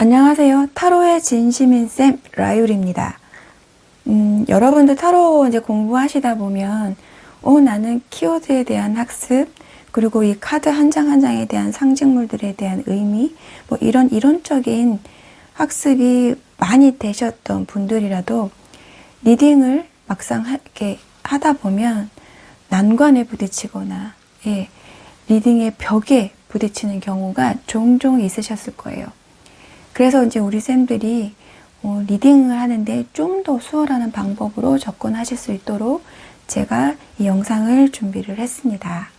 안녕하세요. 타로의 진심인쌤 라율입니다. 여러분들 타로 이제 공부하시다 보면, 나는 키워드에 대한 학습, 그리고 이 카드 한 장 한 장에 대한 상징물들에 대한 의미, 뭐 이런 이론적인 학습이 많이 되셨던 분들이라도 리딩을 막상 이렇게 하다 보면 난관에 부딪히거나, 리딩의 벽에 부딪히는 경우가 종종 있으셨을 거예요. 그래서 이제 우리 쌤들이 리딩을 하는데 좀 더 수월한 방법으로 접근하실 수 있도록 제가 이 영상을 준비를 했습니다.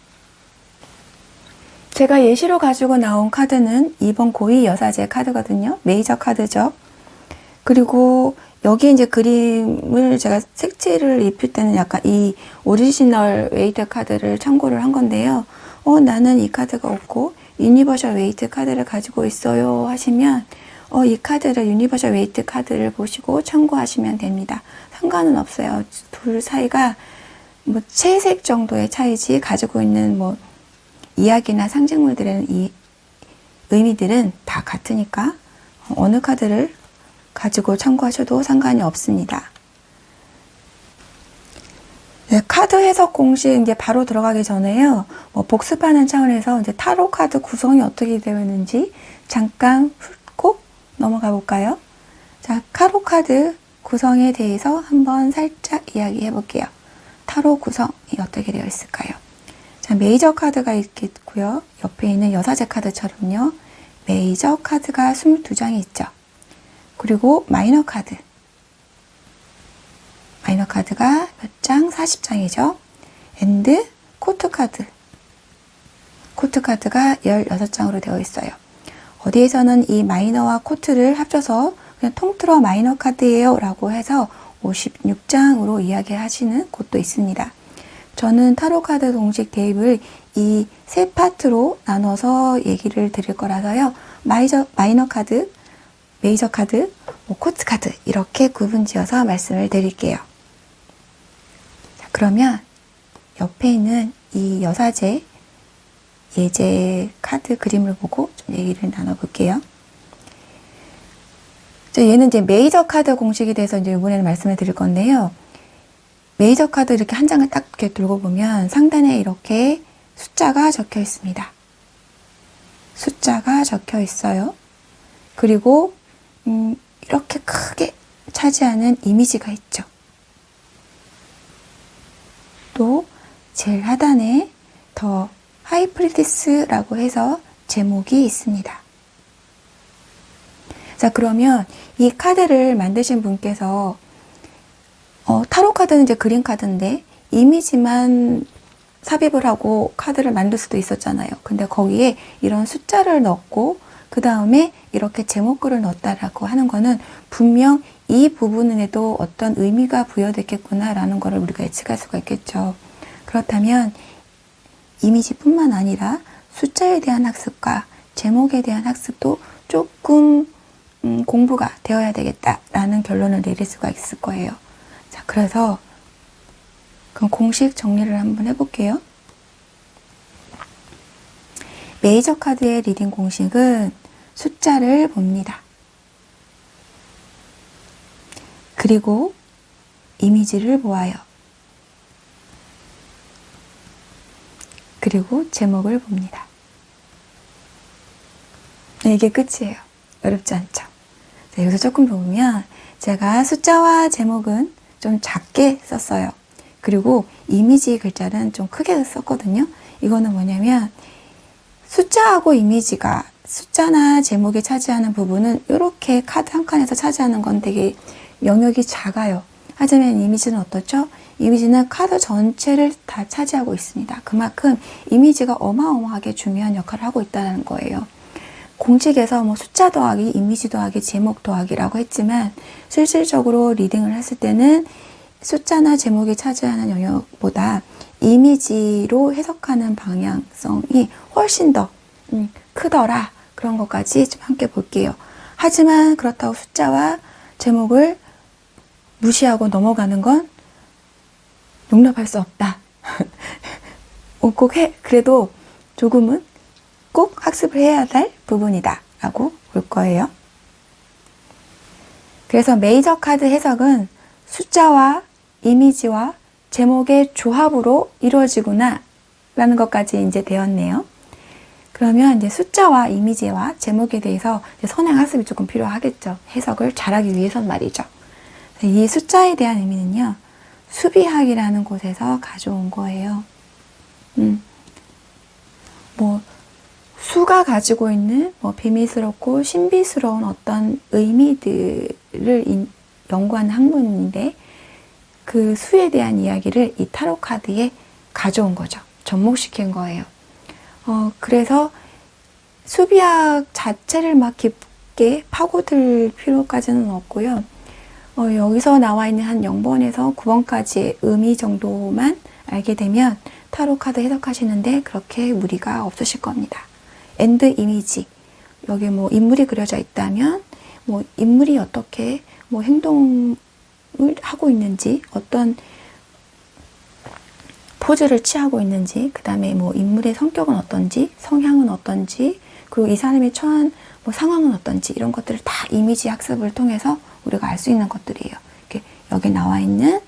제가 예시로 가지고 나온 카드는 2번 고위 여사제 카드거든요. 메이저 카드죠. 그리고 여기 이제 그림을 제가 색칠을 입힐 때는 약간 이 오리지널 웨이트 카드를 참고를 한 건데요. 나는 이 카드가 없고 유니버셜 웨이트 카드를 가지고 있어요 하시면 이 카드를 유니버셜 웨이트 카드를 보시고 참고하시면 됩니다. 상관은 없어요. 둘 사이가 뭐 채색 정도의 차이지 가지고 있는 뭐 이야기나 상징물들은 이 의미들은 다 같으니까 어느 카드를 가지고 참고하셔도 상관이 없습니다. 네, 카드 해석 공식 이제 바로 들어가기 전에요. 복습하는 차원에서 이제 타로 카드 구성이 어떻게 되어 있는지 잠깐 훑고 넘어가 볼까요? 자, 타로 카드 구성에 대해서 한번 살짝 이야기해 볼게요. 타로 구성이 어떻게 되어 있을까요? 자, 메이저 카드가 있겠고요. 옆에 있는 여사제 카드처럼요. 메이저 카드가 22장이 있죠. 그리고 마이너 카드. 마이너 카드가 몇 장? 40장이죠. 앤드 코트 카드. 코트 카드가 16장으로 되어 있어요. 어디에서는 이 마이너와 코트를 합쳐서 그냥 통틀어 마이너 카드예요 라고 해서 56장으로 이야기하시는 곳도 있습니다. 저는 타로 카드 공식 대입을 이 세 파트로 나눠서 얘기를 드릴 거라서요. 마이너 카드, 메이저 카드, 코트 카드 이렇게 구분 지어서 말씀을 드릴게요. 자, 그러면 옆에 있는 이 여사제 예제 카드 그림을 보고 좀 얘기를 나눠볼게요. 얘는 이제 메이저 카드 공식에 대해서 이제 이번에는 말씀을 드릴 건데요. 메이저 카드 이렇게 한 장을 딱 이렇게 들고 보면 상단에 이렇게 숫자가 적혀 있습니다. 숫자가 적혀 있어요. 그리고 이렇게 크게 차지하는 이미지가 있죠. 또 제일 하단에 더 하이프리티스라고 해서 제목이 있습니다. 자, 그러면 이 카드를 만드신 분께서 타로 카드는 이제 그림 카드인데 이미지만 삽입을 하고 카드를 만들 수도 있었잖아요. 근데 거기에 이런 숫자를 넣고 그 다음에 이렇게 제목글을 넣었다라고 하는 거는 분명 이 부분에도 어떤 의미가 부여됐겠구나라는 거를 우리가 예측할 수가 있겠죠. 그렇다면 이미지뿐만 아니라 숫자에 대한 학습과 제목에 대한 학습도 조금 공부가 되어야 되겠다라는 결론을 내릴 수가 있을 거예요. 자, 그래서 그럼 공식 정리를 한번 해볼게요. 메이저 카드의 리딩 공식은 숫자를 봅니다. 그리고 이미지를 보아요. 그리고 제목을 봅니다. 네, 이게 끝이에요. 어렵지 않죠? 자, 여기서 조금 보면 제가 숫자와 제목은 좀 작게 썼어요. 그리고 이미지 글자는 좀 크게 썼거든요. 이거는 뭐냐면 숫자하고 이미지가 숫자나 제목이 차지하는 부분은 이렇게 카드 한 칸에서 차지하는 건 되게 영역이 작아요. 하지만 이미지는 어떻죠? 이미지는 카드 전체를 다 차지하고 있습니다. 그만큼 이미지가 어마어마하게 중요한 역할을 하고 있다는 거예요. 공식에서 뭐 숫자 더하기, 이미지 더하기, 제목 더하기라고 했지만 실질적으로 리딩을 했을 때는 숫자나 제목이 차지하는 영역보다 이미지로 해석하는 방향성이 훨씬 더 크더라. 그런 것까지 좀 함께 볼게요. 하지만 그렇다고 숫자와 제목을 무시하고 넘어가는 건 용납할 수 없다. 그래도 조금은 꼭 학습을 해야 할 부분이다 라고 볼 거예요. 그래서 메이저 카드 해석은 숫자와 이미지와 제목의 조합으로 이루어지구나 라는 것까지 이제 되었네요. 그러면 이제 숫자와 이미지와 제목에 대해서 선행 학습이 조금 필요하겠죠. 해석을 잘하기 위해선 말이죠. 이 숫자에 대한 의미는요, 수비학이라는 곳에서 가져온 거예요. 수가 가지고 있는 비밀스럽고 신비스러운 어떤 의미들을 연구하는 학문인데, 그 수에 대한 이야기를 이 타로 카드에 가져온 거죠. 접목시킨 거예요. 그래서 수비학 자체를 막 깊게 파고들 필요까지는 없고요. 여기서 나와 있는 한 0번에서 9번까지의 의미 정도만 알게 되면 타로 카드 해석하시는데 그렇게 무리가 없으실 겁니다. 엔드 이미지. 여기 인물이 그려져 있다면, 인물이 어떻게 행동을 하고 있는지, 어떤 포즈를 취하고 있는지, 그 다음에 인물의 성격은 어떤지, 성향은 어떤지, 그리고 이 사람이 처한 상황은 어떤지, 이런 것들을 다 이미지 학습을 통해서 우리가 알 수 있는 것들이에요. 이렇게 여기 나와 있는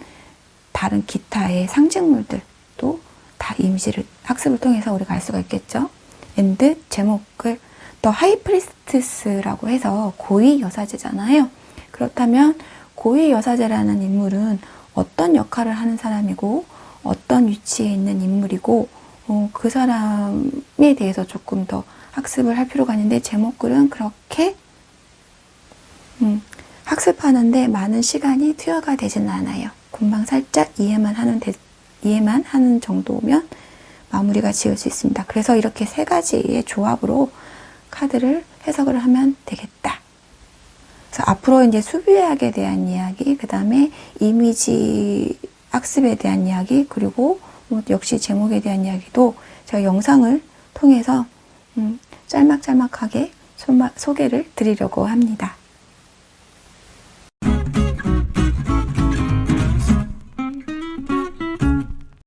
다른 기타의 상징물들도 다 이미지를 학습을 통해서 우리가 알 수가 있겠죠. 엔드 제목을 더 하이프리스티스라고 해서 고위 여사제잖아요. 그렇다면 고위 여사제라는 인물은 어떤 역할을 하는 사람이고 어떤 위치에 있는 인물이고 그 사람에 대해서 조금 더 학습을 할 필요가 있는데, 제목글은 그렇게 학습하는데 많은 시간이 투여가 되지는 않아요. 금방 살짝 이해만 하는 정도면 마무리가 지을 수 있습니다. 그래서 이렇게 세 가지의 조합으로 카드를 해석을 하면 되겠다. 그래서 앞으로 이제 수비학에 대한 이야기, 그 다음에 이미지 학습에 대한 이야기, 그리고 역시 제목에 대한 이야기도 제가 영상을 통해서 짤막짤막하게 소개를 드리려고 합니다.